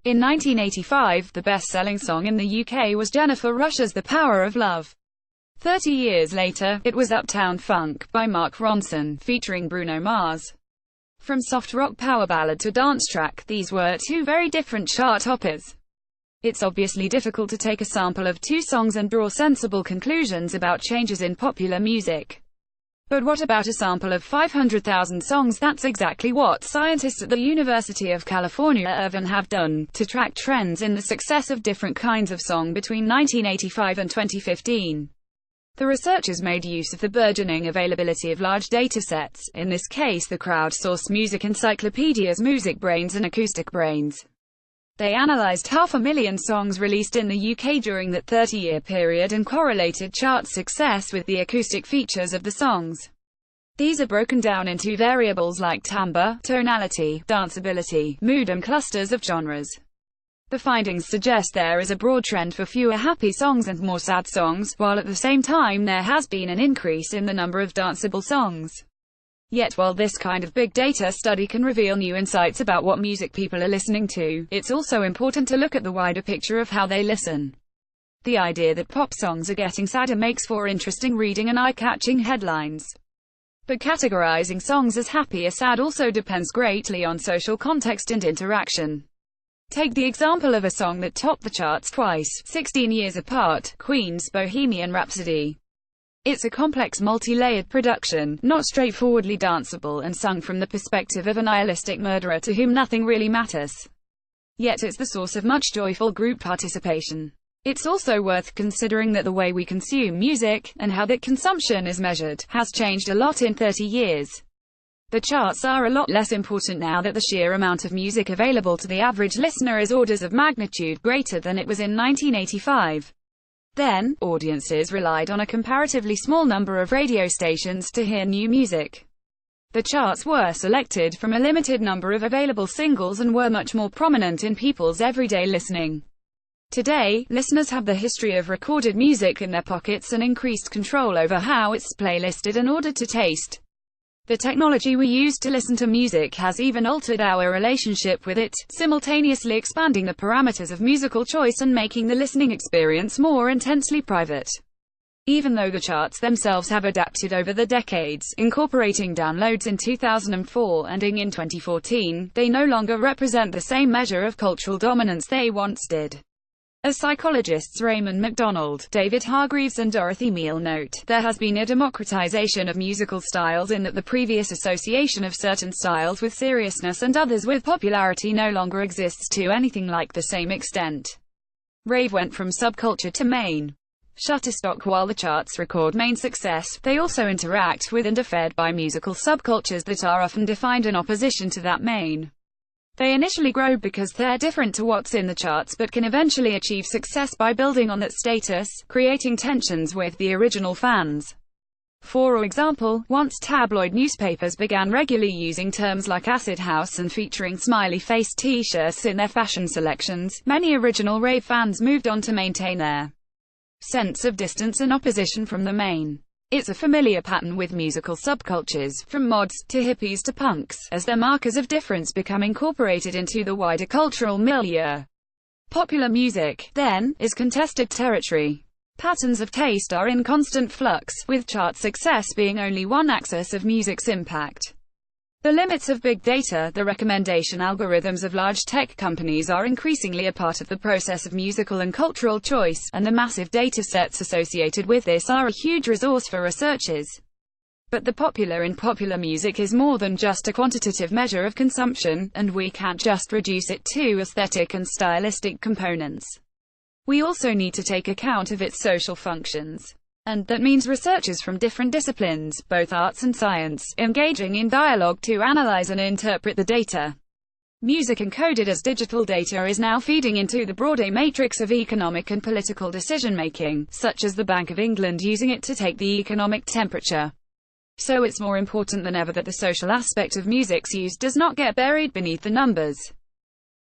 In 1985, the best-selling song in the UK was Jennifer Rush's The Power of Love. 30 years later, it was Uptown Funk by Mark Ronson, featuring Bruno Mars. From soft rock power ballad to dance track, these were two very different chart toppers. It's obviously difficult to take a sample of two songs and draw sensible conclusions about changes in popular music. But what about a sample of 500,000 songs? That's exactly what scientists at the University of California, Irvine have done, to track trends in the success of different kinds of song between 1985 and 2015. The researchers made use of the burgeoning availability of large datasets, in this case the crowdsourced music encyclopedias MusicBrainz and AcousticBrainz. They analyzed 500,000 songs released in the UK during that 30-year period and correlated chart success with the acoustic features of the songs. These are broken down into variables like timbre, tonality, danceability, mood and clusters of genres. The findings suggest there is a broad trend for fewer happy songs and more sad songs, while at the same time there has been an increase in the number of danceable songs. Yet while this kind of big data study can reveal new insights about what music people are listening to, it's also important to look at the wider picture of how they listen. The idea that pop songs are getting sadder makes for interesting reading and eye-catching headlines. But categorizing songs as happy or sad also depends greatly on social context and interaction. Take the example of a song that topped the charts twice, 16 years apart, Queen's Bohemian Rhapsody. It's a complex multi-layered production, not straightforwardly danceable and sung from the perspective of a nihilistic murderer to whom nothing really matters. Yet it's the source of much joyful group participation. It's also worth considering that the way we consume music, and how that consumption is measured, has changed a lot in 30 years. The charts are a lot less important now that the sheer amount of music available to the average listener is orders of magnitude greater than it was in 1985. Then, audiences relied on a comparatively small number of radio stations to hear new music. The charts were selected from a limited number of available singles and were much more prominent in people's everyday listening. Today, listeners have the history of recorded music in their pockets and increased control over how it's playlisted and ordered to taste. The technology we use to listen to music has even altered our relationship with it, simultaneously expanding the parameters of musical choice and making the listening experience more intensely private. Even though the charts themselves have adapted over the decades, incorporating downloads in 2004 and in 2014, they no longer represent the same measure of cultural dominance they once did. As psychologists Raymond MacDonald, David Hargreaves and Dorothy Meal note, there has been a democratization of musical styles in that the previous association of certain styles with seriousness and others with popularity no longer exists to anything like the same extent. Rave went from subculture to main Shutterstock. While the charts record main success, they also interact with and are fed by musical subcultures that are often defined in opposition to that main. They initially grow because they're different to what's in the charts but can eventually achieve success by building on that status, creating tensions with the original fans. For example, once tabloid newspapers began regularly using terms like acid house and featuring smiley-face t-shirts in their fashion selections, many original rave fans moved on to maintain their sense of distance and opposition from the main. It's a familiar pattern with musical subcultures, from mods, to hippies to punks, as their markers of difference become incorporated into the wider cultural milieu. Popular music, then, is contested territory. Patterns of taste are in constant flux, with chart success being only one axis of music's impact. The limits of big data, the recommendation algorithms of large tech companies are increasingly a part of the process of musical and cultural choice, and the massive datasets associated with this are a huge resource for researchers. But the popular in popular music is more than just a quantitative measure of consumption, and we can't just reduce it to aesthetic and stylistic components. We also need to take account of its social functions. And that means researchers from different disciplines, both arts and science, engaging in dialogue to analyze and interpret the data. Music encoded as digital data is now feeding into the broader matrix of economic and political decision-making, such as the Bank of England using it to take the economic temperature. So it's more important than ever that the social aspect of music's use does not get buried beneath the numbers.